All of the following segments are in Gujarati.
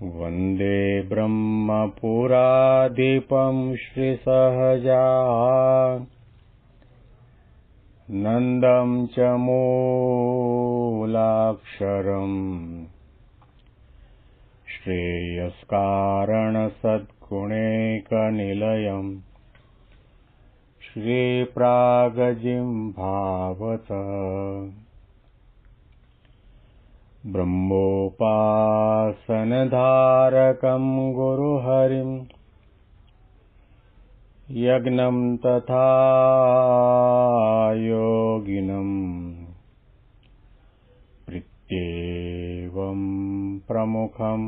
વંદે બ્રહ્મપુરાધિપં શ્રીસહજાનંદં ચ મૂલાક્ષરम् શ્રેયસ્કારણસદ્ગુણૈકનિલયम् શ્રીપ્રાગજીં ભાવત બ્રહ્મોપાસનધારકં ગુરુહરિં યજ્ઞં તથા યોગિનં પ્રીત્યેવં પ્રમુખં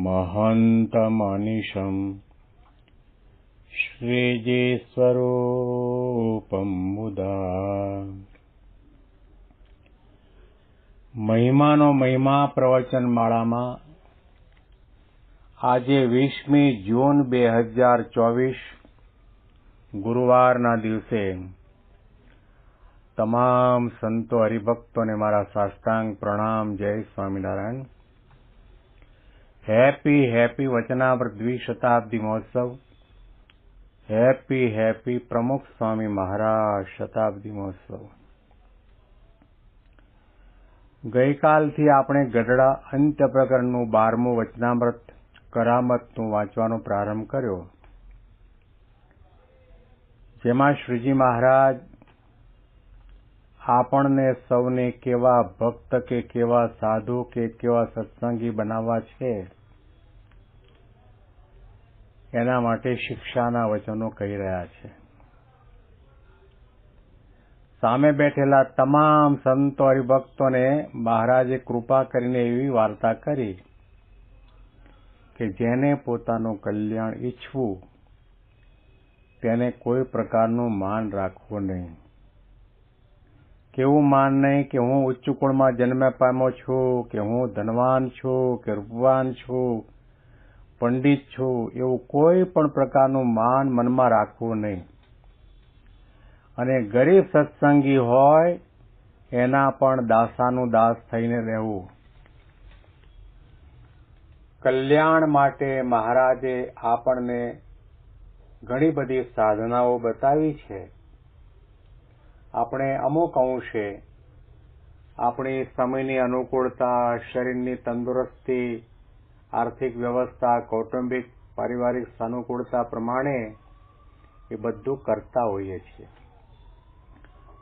મહંતમનિશં શ્રીજીસ્વરૂપં મુદા. મહિમાનો મહિમા પ્રવચન માળામાં આજે 20મી જૂન 2024 ગુરુવારના દિવસે તમામ સંતો હરિભક્તોને મારા સાષ્ટાંગ પ્રણામ. જય સ્વામિનારાયણ. હેપી વચનામૃત દ્વિશતાબ્દી મહોત્સવ. હેપી પ્રમુખ સ્વામી મહારાજ શતાબ્દી મહોત્સવ. ગઈકાલથી આપણે ગઢડા અંત્ય પ્રકરણનું 12મું વચનામૃત કરામતનું વાંચવાનો પ્રારંભ કર્યો, જેમાં શ્રીજી મહારાજ આપણને સૌને કેવા ભક્ત કે કેવા સાધુ કે કેવા સત્સંગી બનાવવા છે એના માટે શિક્ષાના વચનો કહી રહ્યા છે. સામે બેઠેલા તમામ સંતો હરિભક્તોને મહારાજે કૃપા કરીને એવી વાર્તા કરી કે જેને પોતાનું કલ્યાણ ઈચ્છવું તેને કોઈ પ્રકારનું માન રાખવું નહીં. કેવું માન નહીં કે હું ઉચ્ચ કુળમાં જન્મ પામ્યો છું, કે હું ધનવાન છું, કે રૂપવાન છું, પંડિત છું, એવું કોઈ પણ પ્રકારનું માન મનમાં રાખવું નહીં. અને ગરીબ સત્સંગી હોય એના પણ દાસાનું દાસ થઈને રહેવું. કલ્યાણ માટે મહારાજે આપણને ઘણી બધી સાધનાઓ બતાવી છે. આપણે અમુક અંશે આપણી સમયની અનુકૂળતા, શરીરની તંદુરસ્તી, આર્થિક વ્યવસ્થા, કૌટુંબિક પારિવારિક સાનુકૂળતા પ્રમાણે એ બધું કરતા હોઈએ છીએ.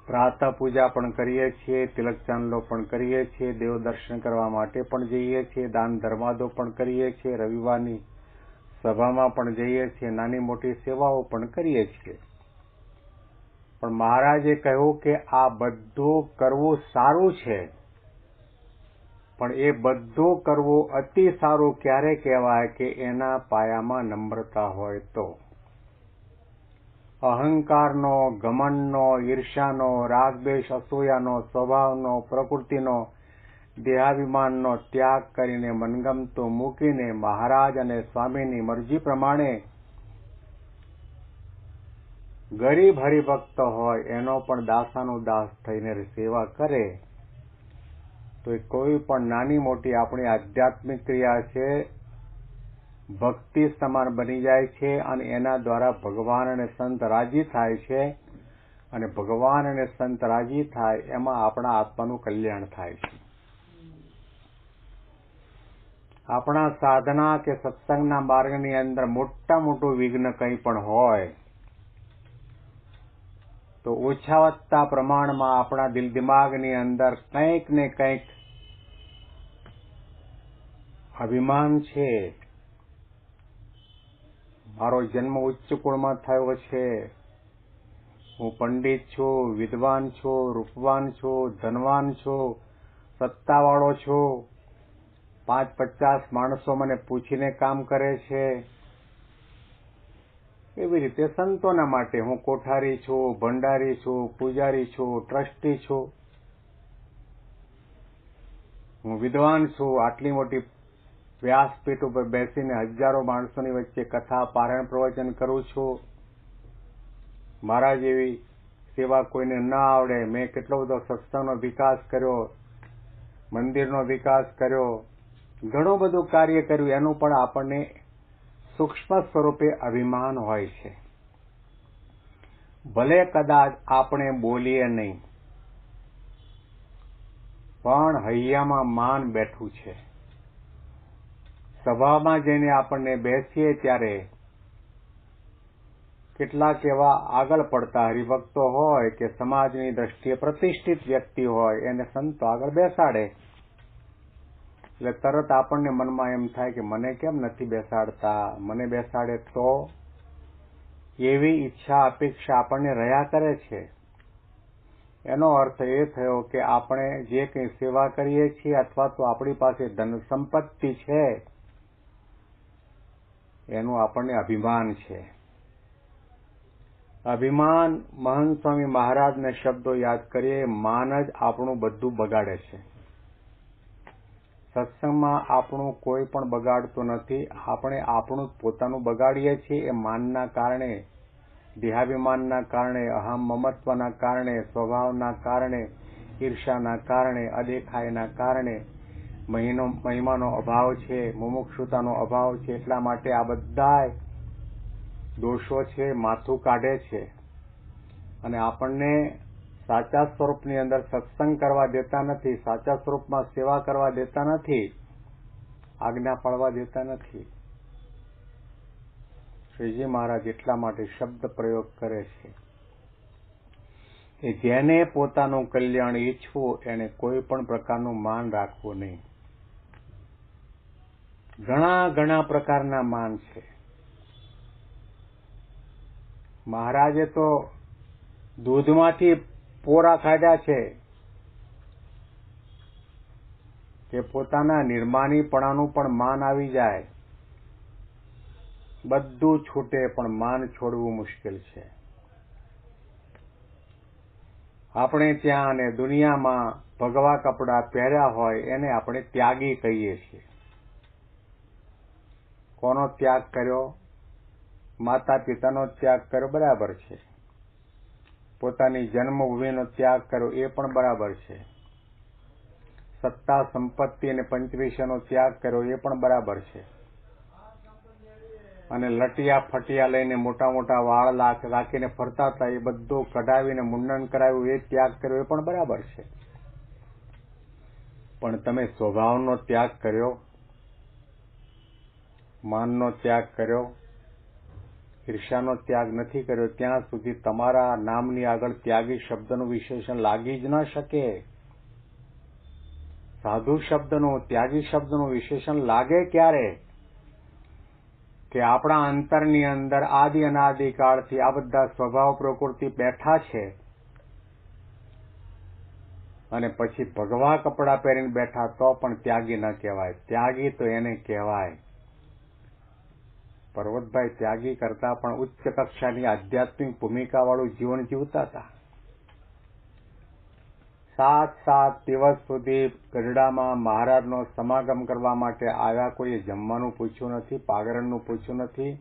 પ્રાતઃ પૂજા પણ કરીએ છીએ, તિલક ચાંદલો પણ કરીએ છીએ, દેવ દર્શન કરવા માટે પણ જઈએ છીએ, દાન ધર્માદો પણ કરીએ છીએ, રવિવારની સભામાં પણ જઈએ છીએ, નાની મોટી સેવાઓ પણ કરીએ છીએ. પણ મહારાજે કહ્યું કે આ બધું કરવું સારું છે, પણ એ બધું કરવું અતિ સારું ક્યારે કહેવાય કે એના પાયામાં નમ્રતા હોય તો. અહંકારનો, ઘમંડનો, ઈર્ષ્યાનો, રાગદ્વેષ, અસૂયાનો, સ્વભાવનો, પ્રકૃતિનો, દેહાભિમાનનો ત્યાગ કરીને મનગમતું મૂકીને મહારાજ અને સ્વામીની મરજી પ્રમાણે ગરીબ હરિભક્ત હોય એનો પણ દાસાનો દાસ થઈને સેવા કરે તો એ કોઈ પણ નાની મોટી આપણી આધ્યાત્મિક ક્રિયા છે, ભક્તિ સમાન બની જાય છે અને એના દ્વારા ભગવાન અને સંત રાજી થાય છે. અને ભગવાન અને સંત રાજી થાય એમાં આપણા આત્માનું કલ્યાણ થાય છે. આપણા સાધના કે સત્સંગના માર્ગની અંદર મોટા મોટું વિઘ્ન કંઈ પણ હોય તો ઓછા વધતા પ્રમાણમાં આપણા દિલ દિમાગની અંદર કંઈક ને કંઈક અભિમાન છે. મારો જન્મ ઉચ્ચ કુળમાં થયો છે, હું પંડિત છું, વિદ્વાન છું, રૂપવાન છું, ધનવાન છું, સત્તાવાળો છું, 5-50 માણસો મને પૂછીને કામ કરે છે. એવી રીતે સંતોના માટે હું કોઠારી છું, ભંડારી છું, પૂજારી છું, ટ્રસ્ટી છું, હું વિદ્વાન છું, આટલી મોટી વ્યાસપીઠ ઉપર બેસીને હજારો માણસોની વચ્ચે કથા પારાયણ પ્રવચન કરું છું. મારા જેવી સેવા કોઈને ન આવડે. મેં કેટલો બધો સત્સંગનો વિકાસ કર્યો, મંદિરનો વિકાસ કર્યો, ઘણું બધું કાર્ય કર્યું, એનું પણ આપણને સૂક્ષ્મ સ્વરૂપે અભિમાન હોય છે. ભલે કદાચ આપણે બોલીએ નહીં, પણ હૈયામાં માન બેઠું છે. સભામાં જઈને આપણને બેસીએ ત્યારે કેટલાક એવા આગળ પડતા હરિભક્તો હોય કે સમાજની દ્રષ્ટિએ પ્રતિષ્ઠિત વ્યક્તિ હોય, એને સંતો આગળ બેસાડે એટલે તરત આપણને મનમાં એમ થાય કે મને કેમ નથી બેસાડતા, મને બેસાડે તો, એવી ઈચ્છા અપેક્ષા આપણને રહ્યા કરે છે. એનો અર્થ એ થયો કે આપણે જે કંઈ સેવા કરીએ છીએ અથવા તો આપણી પાસે ધન સંપત્તિ છે એનું આપણને અભિમાન છે. અભિમાન, મહંત સ્વામી મહારાજના શબ્દો યાદ કરીએ, માન જ આપણું બધું બગાડે છે. સત્સંગમાં આપણું કોઈ પણ બગાડતું નથી, આપણે આપણું પોતાનું બગાડીએ છીએ. એ માનના કારણે, દેહાભિમાનના કારણે, અહમ મમત્વના કારણે, સ્વભાવના કારણે, ઈર્ષાના કારણે, અદેખાયના કારણે, મહિમાનો અભાવ છે, મુમુક્ષુતાનો અભાવ છે, એટલા માટે આ બધા દોષો છે માથું કાઢે છે અને આપણને સાચા સ્વરૂપની અંદર સત્સંગ કરવા દેતા નથી, સાચા સ્વરૂપમાં સેવા કરવા દેતા નથી, આજ્ઞા પાળવા દેતા નથી. શ્રીજી મહારાજ એટલા માટે શબ્દ પ્રયોગ કરે છે કે જેને પોતાનું કલ્યાણ ઈચ્છવું એને કોઈ પણ પ્રકારનું માન રાખવું નહીં. ઘણા ઘણા પ્રકારના માન છે. મહારાજે તો દૂધમાંથી પોરા કાઢ્યા છે કે પોતાના નિર્માનીપણાનું પણ માન આવી જાય. બધું છૂટે પણ માન છોડવું મુશ્કેલ છે. આપણે ત્યાં અને દુનિયામાં ભગવા કપડાં પહેર્યા હોય એને આપણે ત્યાગી કહીએ છીએ. કોનો ત્યાગ કર્યો? માતા પિતાનો ત્યાગ કર્યો, બરાબર છે. પોતાની જન્મભૂમિનો ત્યાગ કર્યો, એ પણ બરાબર છે. સત્તા, સંપત્તિ અને પંચવિષયનો ત્યાગ કર્યો, એ પણ બરાબર છે. અને લટિયા ફટિયા લઈને મોટા મોટા વાળ રાખીને ફરતા હતા, એ બધું કઢાવીને મુંડન કરાવ્યું, એ ત્યાગ કર્યો, એ પણ બરાબર છે. પણ તમે સ્વભાવનો ત્યાગ કર્યો, માનનો ત્યાગ કર્યો, ઈર્ષાનો ત્યાગ નથી કર્યો, ત્યાં સુધી તમારા નામની આગળ ત્યાગી શબ્દનું વિશેષણ લાગી જ ન શકે. સાધુ શબ્દનું, ત્યાગી શબ્દનું વિશેષણ લાગે ક્યારે? કે આપણા અંતરની અંદર આદિ અનાદિકાળથી આ બધા સ્વભાવ પ્રકૃતિ બેઠા છે અને પછી ભગવા કપડાં પહેરીને બેઠા તો પણ ત્યાગી ન કહેવાય. ત્યાગી તો એને કહેવાય. પર્વતભાઈ ત્યાગી કરતા પણ ઉચ્ચ કક્ષાની આધ્યાત્મિક ભૂમિકાવાળું જીવન જીવતા હતા. 7 દિવસ સુધી ગઢડામાં મહારાજનો સમાગમ કરવા માટે આવ્યા. કોઈએ જમવાનું પૂછ્યું નથી, પાગરણનું પૂછ્યું નથી,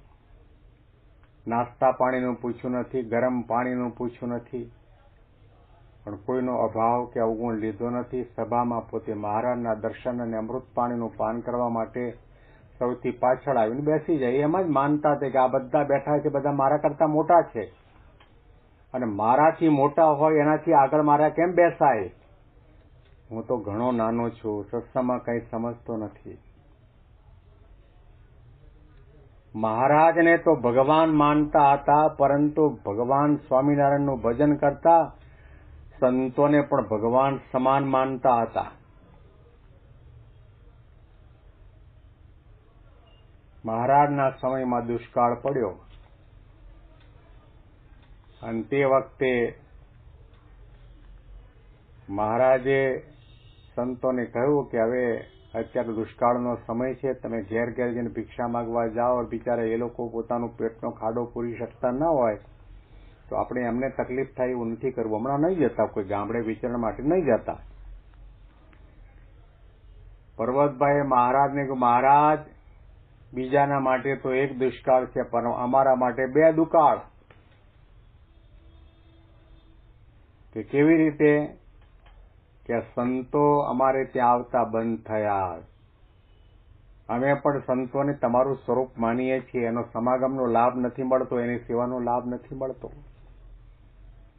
નાસ્તા પાણીનું પૂછ્યું નથી, ગરમ પાણીનું પૂછ્યું નથી, પણ કોઈનો અભાવ કે અવગુણ લીધો નથી. સભામાં પોતે મહારાજના દર્શન અને અમૃત પાણીનું પાન કરવા માટે સૌથી પાછળ આવીને બેસી જાય. એમ જ માનતા હતા કે આ બધા બેઠા છે, બધા મારા કરતા મોટા છે અને મારાથી મોટા હોય એનાથી આગળ મારા કેમ બેસાય? હું તો ઘણો નાનો છું, સત્સંગમાં કંઈ સમજતો નથી. મહારાજને તો ભગવાન માનતા હતા, પરંતુ ભગવાન સ્વામિનારાયણનું ભજન કરતા સંતોને પણ ભગવાન સમાન માનતા હતા. મહારાજના સમયમાં દુષ્કાળ પડ્યો અને તે વખતે મહારાજે સંતોને કહ્યું કે હવે અત્યારે દુષ્કાળનો સમય છે, તમે ઘેર ઘેર જઈને ભિક્ષા માંગવા જાઓ. બિચારા એ લોકો પોતાનું પેટનો ખાડો પૂરી શકતા ન હોય તો આપણે એમને તકલીફ થાય એવું નથી કરવું. હમણાં નહીં જતા, કોઈ ગામડે વિચરણ માટે નહીં જતા. પર્વતભાઈએ મહારાજને કહ્યું, મહારાજ, બીજાના માટે તો એક દુષ્કાળ છે, પણ અમારા માટે 2 દુકાળ. કે કેવી રીતે? કે સંતો અમારે ત્યાં આવતા બંધ થયા. અમે પણ સંતોને તમારું સ્વરૂપ માનીએ છીએ. એનો સમાગમનો લાભ નથી મળતો, એની સેવાનો લાભ નથી મળતો.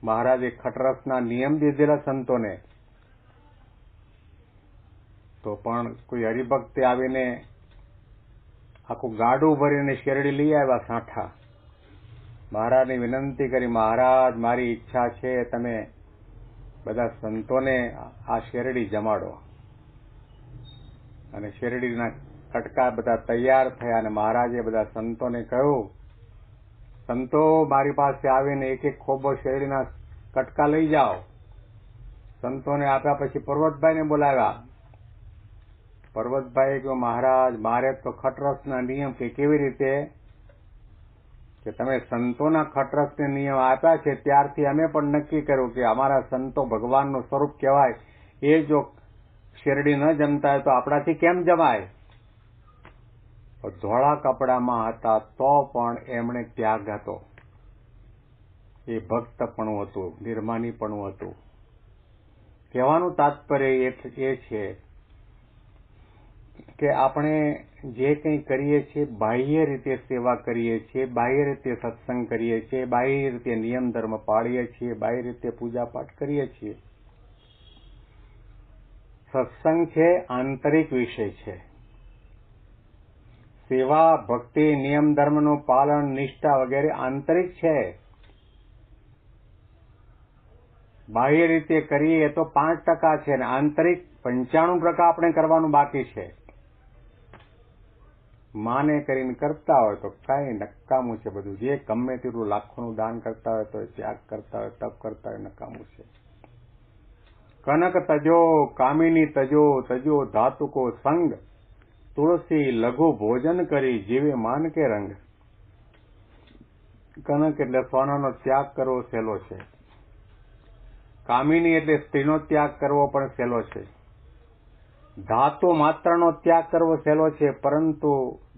મહારાજે ખટરસના નિયમ દીધેલા સંતોને, તો પણ કોઈ હરિભક્તે આવીને આખું ગાડું ભરીને શેરડી લઈ આવ્યા સાંઠા. મહારાજને વિનંતી કરી, મહારાજ મારી ઈચ્છા છે તમે બધા સંતોને આ શેરડી જમાડો. અને શેરડીના કટકા બધા તૈયાર થયા અને મહારાજે બધા સંતોને કહ્યું, સંતો મારી પાસે આવીને એક એક ખોબો શેરડીના કટકા લઈ જાઓ. સંતોને આપ્યા પછી પર્વતભાઈને બોલાવ્યા. પર્વતભાઈએ કહ્યું, મહારાજ મારે તો ખટરસના નિયમ કે કેવી રીતે કે તમે સંતોના ખટરસને નિયમ આપ્યા છે ત્યારથી અમે પણ નક્કી કર્યું કે અમારા સંતો ભગવાનનું સ્વરૂપ કહેવાય. એ જો શેરડી ન જમતા હોય તો આપણાથી કેમ જમાય? ધોળા કપડામાં હતા તો પણ એમણે ત્યાગ હતો. એ ભક્તપણું હતું, નિર્માનીપણું હતું. કહેવાનું તાત્પર્ય એ છે કે આપણે જે કંઈ કરીએ છીએ, બાહ્ય રીતે સેવા કરીએ છીએ, બાહ્ય રીતે સત્સંગ કરીએ છીએ, બાહ્ય રીતે નિયમ ધર્મ પાળીએ છીએ, બાહ્ય રીતે પૂજાપાઠ કરીએ છીએ. સત્સંગ છે આંતરિક વિષય છે. સેવા, ભક્તિ, નિયમ ધર્મનું પાલન, નિષ્ઠા વગેરે આંતરિક છે. બાહ્ય રીતે કરીએ તો 5% છે ને આંતરિક 95% આપણે કરવાનું બાકી છે. માને કરીને કરતા હોય તો કઈ નકામું છે બધું. જે ગમે તેટલું લાખોનું દાન કરતા હોય તો ત્યાગ કરતા હોય, તપ કરતા હોય, નકામું છે. કનક તજો કામિની તજો, તજો ધાતુકો સંગ, તુલસી લઘુ ભોજન કરી જીવે માન કે રંગ. કનક એટલે સોનાનો ત્યાગ કરવો સહેલો છે. કામિની એટલે સ્ત્રીનો ત્યાગ કરવો પણ સહેલો છે. ધાતુ માત્રનો ત્યાગ કરવો સહેલો છે. પરંતુ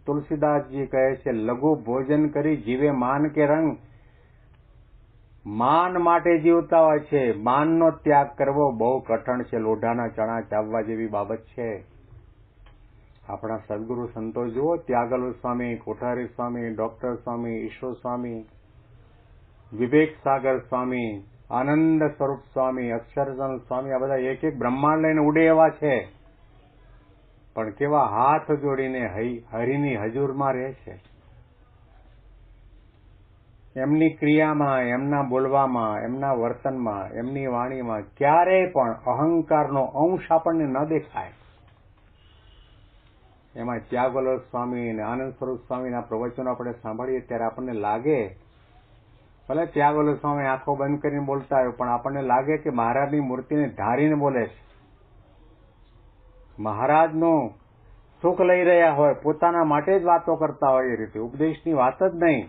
તુલસીદાસજી કહે છે લઘુ ભોજન કરી જીવે માન કે રંગ. માન માટે જીવતા હોય છે, માનનો ત્યાગ કરવો બહુ કઠણ છે. લોઢાના ચણા ચાવવા જેવી બાબત છે. આપણા સદગુરુ સંતો જુઓ, ત્યાગલુ સ્વામી, કોઠારી સ્વામી, ડોક્ટર સ્વામી, ઈશ્વર સ્વામી, વિવેક સાગર સ્વામી, આનંદ સ્વરૂપ સ્વામી, અક્ષરચંદ સ્વામી, આ બધા એક એક બ્રહ્માંડ લઈને ઉડે એવા છે. પણ કેવા હાથ જોડીને હરિની હજુરમાં રહે છે. એમની ક્રિયામાં, એમના બોલવામાં, એમના વર્તનમાં, એમની વાણીમાં ક્યારેય પણ અહંકારનો અંશ આપણને ન દેખાય. એમાં ત્યાગોલો સ્વામી અને આનંદ સ્વરૂપ સ્વામીના પ્રવચનો આપણે સાંભળીએ ત્યારે આપણને લાગે, ભલે ત્યાગોલો સ્વામી આંખો બંધ કરીને બોલતા હોય પણ આપણને લાગે કે મહારાજની મૂર્તિને ધારીને બોલે છે. મહારાજનું સુખ લઈ રહ્યા હોય, પોતાના માટે જ વાતો કરતા હોય એ રીતે. ઉપદેશની વાત જ નહીં.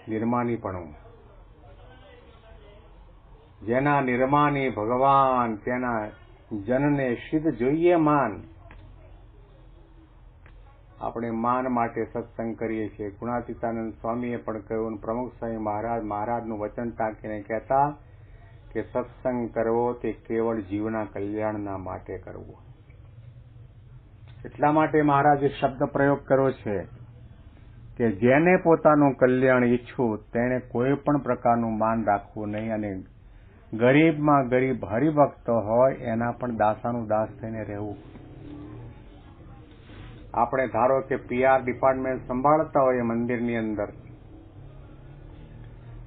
નિર્માનીપણું. જેના નિર્માની ભગવાન તેના જનને સિદ્ધ જોઈએ માન. આપણે માન માટે સત્સંગ કરીએ છીએ. ગુણાતીતાનંદ સ્વામીએ પણ કહ્યું, પ્રમુખ સ્વામી મહારાજનું વચન ટાંકીને કહેતા કે સત્સંગ કરવો તે કેવળ જીવના કલ્યાણના માટે કરવો. એટલા માટે મહારાજે શબ્દ પ્રયોગ કર્યો છે કે જેને પોતાનું કલ્યાણ ઈચ્છવું તેણે કોઈ પણ પ્રકારનું માન રાખવું નહીં. અને ગરીબમાં ગરીબ હરિભક્ત હોય એના પણ દાસાનું દાસ થઈને રહેવું. આપણે ધારો કે PR ડિપાર્ટમેન્ટ સંભાળતા હોઈએ મંદિરની અંદર,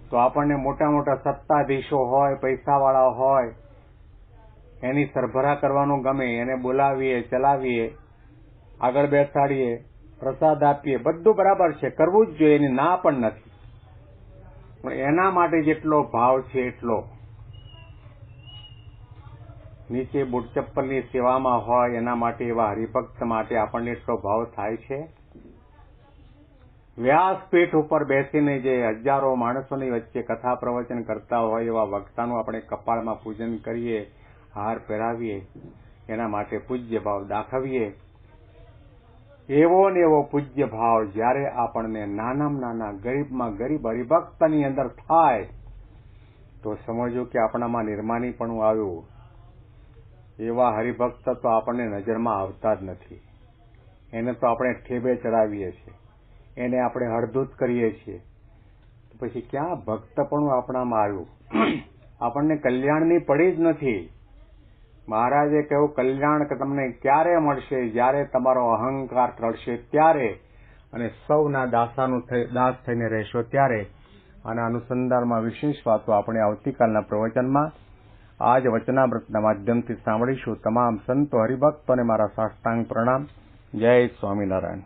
તો આપણને મોટા મોટા સત્તાધીશો હોય, પૈસાવાળા હોય, એની સરભરા કરવાનું ગમે. એને બોલાવીએ, ચલાવીએ, આગળ બેસાડીએ, પ્રસાદ આપીએ, બધું બરાબર છે, કરવું જ જોઈએ, એની ના પણ નથી. પણ એના માટે જેટલો ભાવ છે એટલો નીચે બુટ ચપ્પલની સેવામાં હોય એના માટે, એવા હરિભક્ત માટે આપણને એટલો ભાવ થાય છે? વ્યાસપીઠ ઉપર બેસીને જે હજારો માણસોની વચ્ચે કથા પ્રવચન કરતા હોય એવા વક્તાનું આપણે કપાળમાં પૂજન કરીએ, હાર પહેરાવીએ, એના માટે પૂજ્ય ભાવ દાખવીએ. એવો ને એવો પૂજ્ય ભાવ જ્યારે આપણને નાનામાં નાના, ગરીબમાં ગરીબ હરિભક્તની અંદર થાય તો સમજો કે આપણામાં નિર્માનીપણું આવ્યું. એવા હરિભક્ત તો આપણને નજરમાં આવતા જ નથી. એને તો આપણે ઠેબે ચડાવીએ છીએ, એને આપણે હળધૂત કરીએ છીએ, તો પછી ક્યાં ભક્તપણું આપણામાં આવ્યું? આપણને કલ્યાણની પડી જ નથી. મહારાજે કહ્યું કલ્યાણ કે તમને ક્યારે મળશે? જ્યારે તમારો અહંકાર ટળશે ત્યારે, અને સૌના દાસ થઈને રહેશો ત્યારે. આના અનુસંધાનમાં વિશેષ વાતો આપણે આવતીકાલના પ્રવચનમાં આજ વચનામૃતના માધ્યમથી સાંભળીશું. તમામ સંતો હરિભક્તોને મારા સાષ્ટાંગ પ્રણામ. જય સ્વામિનારાયણ.